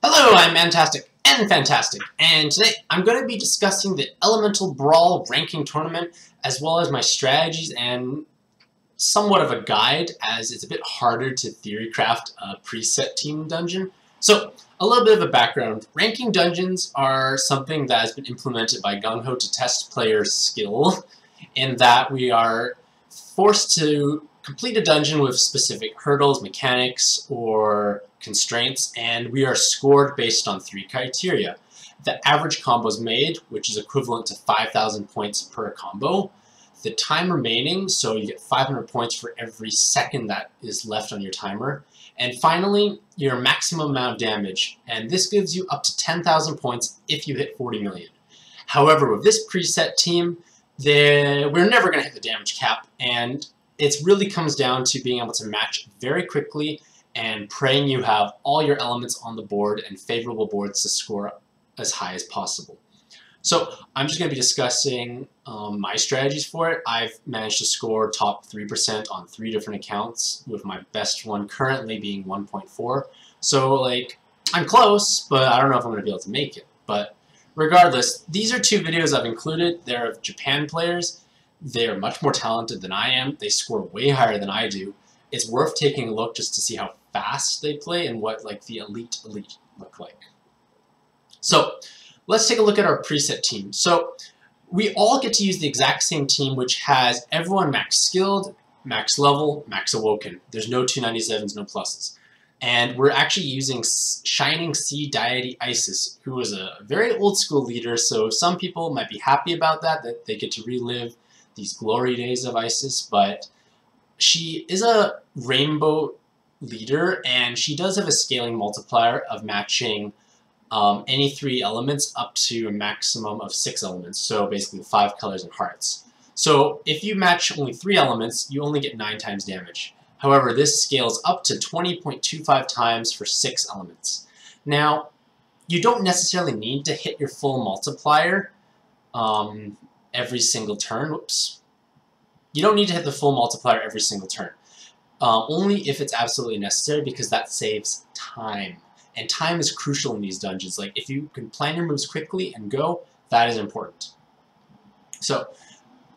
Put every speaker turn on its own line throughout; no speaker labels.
Hello, I'm Mantastic and Fantastic, and today I'm going to be discussing the Elemental Brawl ranking tournament, as well as my strategies and somewhat of a guide, as it's a bit harder to theory craft a preset team dungeon. So, a little bit of a background. Ranking dungeons are something that has been implemented by Gung Ho to test players' skill, in that we are forced to complete a dungeon with specific hurdles, mechanics, or constraints, and we are scored based on 3 criteria. The average combos made, which is equivalent to 5,000 points per combo. The time remaining, so you get 500 points for every second that is left on your timer. And finally, your maximum amount of damage, and this gives you up to 10,000 points if you hit 40 million. However, with this preset team, we're never going to hit the damage cap, and it really comes down to being able to match very quickly and praying you have all your elements on the board and favorable boards to score as high as possible. So I'm just going to be discussing my strategies for it. I've managed to score top 3% on 3 different accounts, with my best one currently being 1.4. So like, I'm close, but I don't know if I'm going to be able to make it. But regardless, these are 2 videos I've included. They're of Japan players. They're much more talented than I am. They score way higher than I do. It's worth taking a look just to see how fast they play and what like the elite look like. So let's take a look at our preset team. So we all get to use the exact same team, which has everyone max skilled, max level, max awoken. There's no 297s, no pluses. And we're actually using Shining Sea Deity Isis, who is a very old school leader, so some people might be happy about that they get to relive these glory days of Isis, but she is a rainbow leader, and she does have a scaling multiplier of matching any 3 elements up to a maximum of 6 elements, so basically 5 colors and hearts. So if you match only 3 elements, you only get 9 times damage. However, this scales up to 20.25 times for 6 elements. Now, you don't necessarily need to hit your full multiplier every single turn. Whoops. You don't need to hit the full multiplier every single turn. Only if it's absolutely necessary, because that saves time. And time is crucial in these dungeons. Like, if you can plan your moves quickly and go, that is important. So,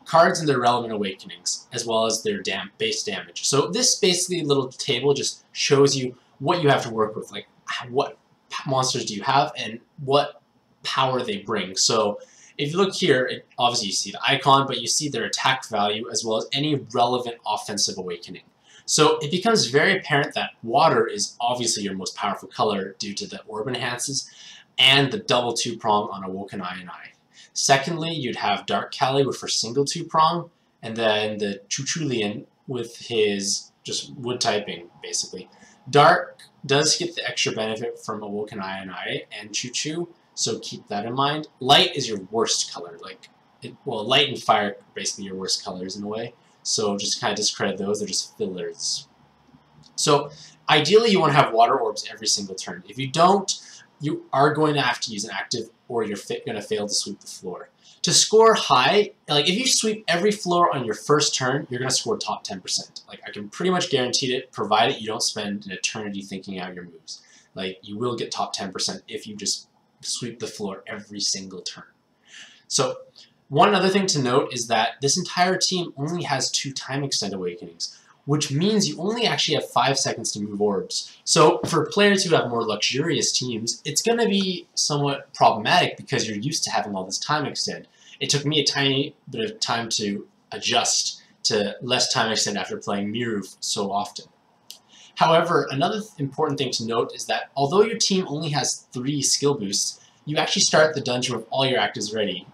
cards and their relevant awakenings, as well as their base damage. So this basically little table just shows you what you have to work with, like what monsters do you have and what power they bring. So if you look here, obviously you see the icon, but you see their attack value as well as any relevant offensive awakening. So it becomes very apparent that water is obviously your most powerful color due to the orb enhances and the double 2-prong on Awoken Eye and Eye. Secondly, you'd have Dark Kali with her single 2-prong, and then the Chuchulian with his just wood typing, basically. Dark does get the extra benefit from Awoken Eye and Eye and Chuchu, so keep that in mind. Light is your worst color. Well, light and fire are basically your worst colors in a way, so just kind of discredit those. They're just fillers. So ideally, you want to have water orbs every single turn. If you don't, you are going to have to use an active, or you're going to fail to sweep the floor. To score high, like if you sweep every floor on your first turn, you're going to score top 10%. Like, I can pretty much guarantee it, provided you don't spend an eternity thinking out your moves. Like, you will get top 10% if you just sweep the floor every single turn. So one other thing to note is that this entire team only has 2 time extend awakenings, which means you only actually have 5 seconds to move orbs. So for players who have more luxurious teams, it's going to be somewhat problematic because you're used to having all this time extend. It took me a tiny bit of time to adjust to less time extend after playing Miru so often. However, another important thing to note is that although your team only has 3 skill boosts, you actually start the dungeon with all your actives ready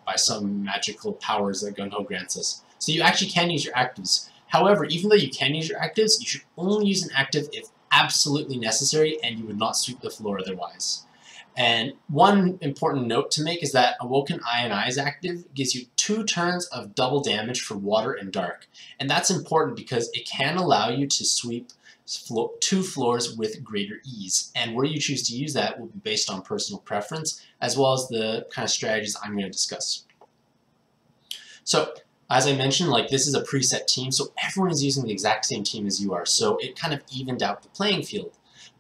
by some magical powers that Gung Ho grants us. So you actually can use your actives. However, even though you can use your actives, you should only use an active if absolutely necessary, and you would not sweep the floor otherwise. And one important note to make is that Awoken Eye and Eye's active gives you 2 turns of double damage for water and dark. And that's important because it can allow you to sweep 2 floors with greater ease. And where you choose to use that will be based on personal preference, as well as the kind of strategies I'm going to discuss. So, as I mentioned, like, this is a preset team, so everyone is using the exact same team as you are, so it kind of evened out the playing field.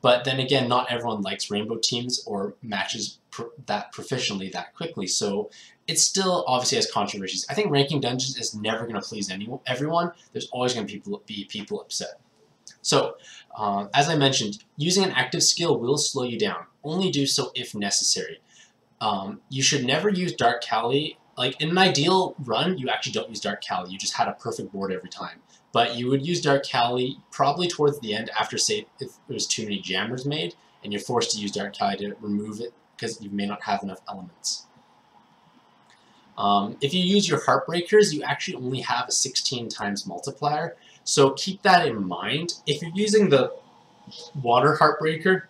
But then again, not everyone likes rainbow teams or matches that proficiently that quickly. So it still obviously has controversies. I think ranking dungeons is never going to please everyone. There's always going to be people upset. So, as I mentioned, using an active skill will slow you down. Only do so if necessary. You should never use Dark Cali. Like, in an ideal run, you actually don't use Dark Cali. You just had a perfect board every time. But you would use Dark Cali probably towards the end after, say, if there's too many jammers made, and you're forced to use Dark Cali to remove it because you may not have enough elements. If you use your Heartbreakers, you actually only have a 16 times multiplier. So keep that in mind. If you're using the Water Heartbreaker,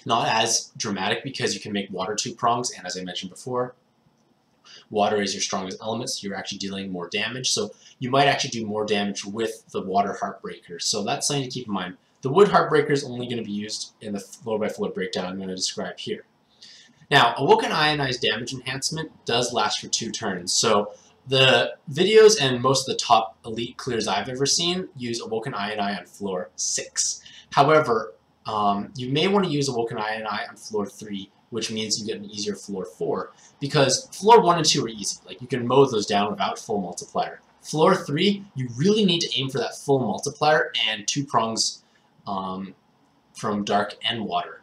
not as dramatic because you can make water 2 prongs, and as I mentioned before, water is your strongest element, so you're actually dealing more damage. So you might actually do more damage with the Water Heartbreaker. So that's something to keep in mind. The Wood Heartbreaker is only going to be used in the floor-by-floor breakdown I'm going to describe here. Now, Awoken Ionized damage enhancement does last for 2 turns. So the videos and most of the top elite clears I've ever seen use Awoken Ionai on floor 6. However, you may want to use Awoken Ionai on floor 3, which means you get an easier floor 4, because floor 1 and 2 are easy. Like, you can mow those down without full multiplier. Floor 3, you really need to aim for that full multiplier and 2 prongs from Dark and Water.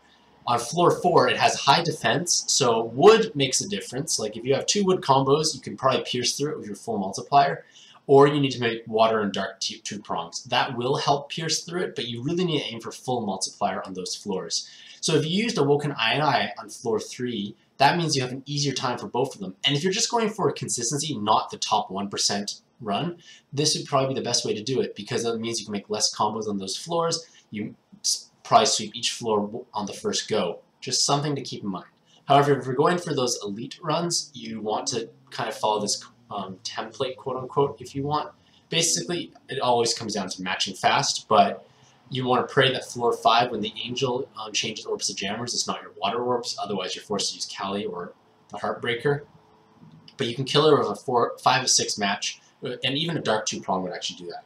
On floor 4, it has high defense, so wood makes a difference. Like, if you have 2 wood combos, you can probably pierce through it with your full multiplier, or you need to make water and dark 2 prongs. That will help pierce through it, but you really need to aim for full multiplier on those floors. So if you used Awoken Ionai on floor 3, that means you have an easier time for both of them. And if you're just going for a consistency, not the top 1% run, this would probably be the best way to do it, because that means you can make less combos on those floors. You probably sweep each floor on the first go. Just something to keep in mind. However, if you're going for those elite runs, you want to kind of follow this template, quote-unquote, if you want. Basically, it always comes down to matching fast, but you want to pray that floor 5, when the Angel changes orbs to jammers, it's not your water orbs, otherwise you're forced to use Cali or the Heartbreaker. But you can kill her with a 5 to 6 match, and even a Dark 2 prong would actually do that.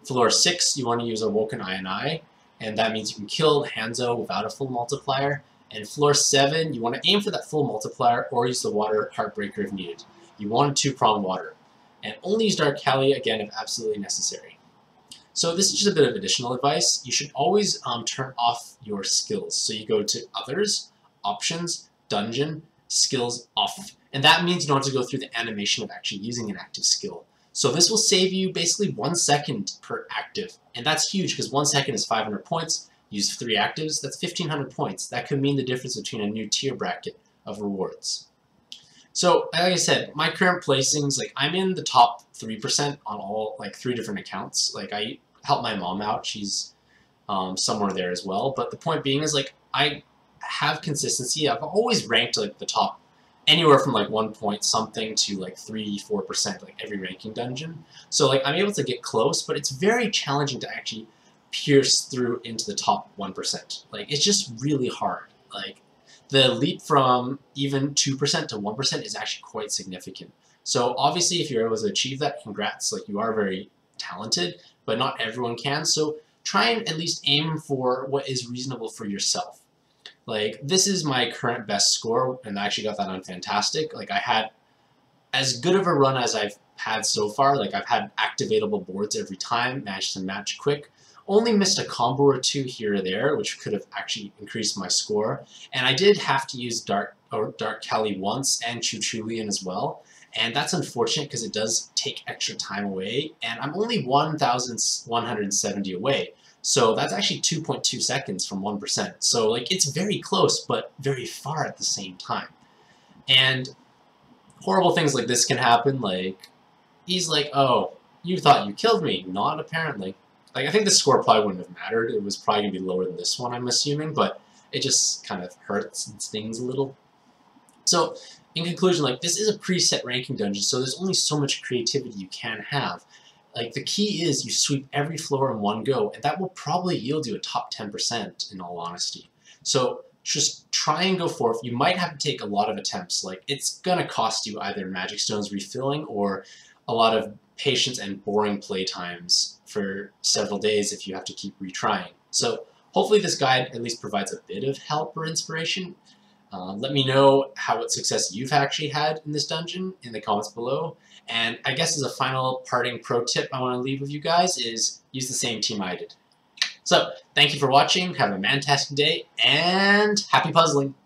Floor 6, you want to use Awoken Ionai, and that means you can kill Hanzo without a full multiplier. And floor 7, you want to aim for that full multiplier or use the Water Heartbreaker if needed. You want a 2-prong water. And only use Dark Cali, again, if absolutely necessary. So this is just a bit of additional advice. You should always turn off your skills. So you go to Others, Options, Dungeon, Skills Off. And that means you don't have to go through the animation of actually using an active skill. So this will save you basically 1 second per active. And that's huge, because 1 second is 500 points. Use 3 actives, that's 1,500 points. That could mean the difference between a new tier bracket of rewards. So, like I said, my current placings, like, I'm in the top 3% on all, like, 3 different accounts. Like, I help my mom out. She's somewhere there as well. But the point being is, like, I have consistency. I've always ranked, like, the top anywhere from like 1 point something to like 3-4%, like every ranking dungeon. So like I'm able to get close, but it's very challenging to actually pierce through into the top 1%. Like it's just really hard. Like the leap from even 2% to 1% is actually quite significant. So obviously if you're able to achieve that, congrats, like you are very talented, but not everyone can. So try and at least aim for what is reasonable for yourself. Like, this is my current best score, and I actually got that on Mantastic. Like, I had as good of a run as I've had so far. Like, I've had activatable boards every time, managed to match quick. Only missed a combo or 2 here or there, which could have actually increased my score. And I did have to use Dark Cali once and Chuchulian as well. And that's unfortunate because it does take extra time away, and I'm only 1,170 away. So that's actually 2.2 seconds from 1%. So like it's very close, but very far at the same time. And horrible things like this can happen. Like he's like, "Oh, you thought you killed me?" Not apparently. Like I think the score probably wouldn't have mattered. It was probably gonna be lower than this one, I'm assuming, but it just kind of hurts and stings a little. So in conclusion, like this is a preset ranking dungeon, so there's only so much creativity you can have. Like the key is you sweep every floor in one go, and that will probably yield you a top 10% in all honesty. So just try and go forth. You might have to take a lot of attempts. Like it's gonna cost you either magic stones refilling or a lot of patience and boring play times for several days if you have to keep retrying. So Hopefully this guide at least provides a bit of help or inspiration. Let me know what success you've actually had in this dungeon in the comments below. And I guess as a final parting pro tip I want to leave with you guys is use the same team I did. So, thank you for watching, have a mantastic day, and happy puzzling!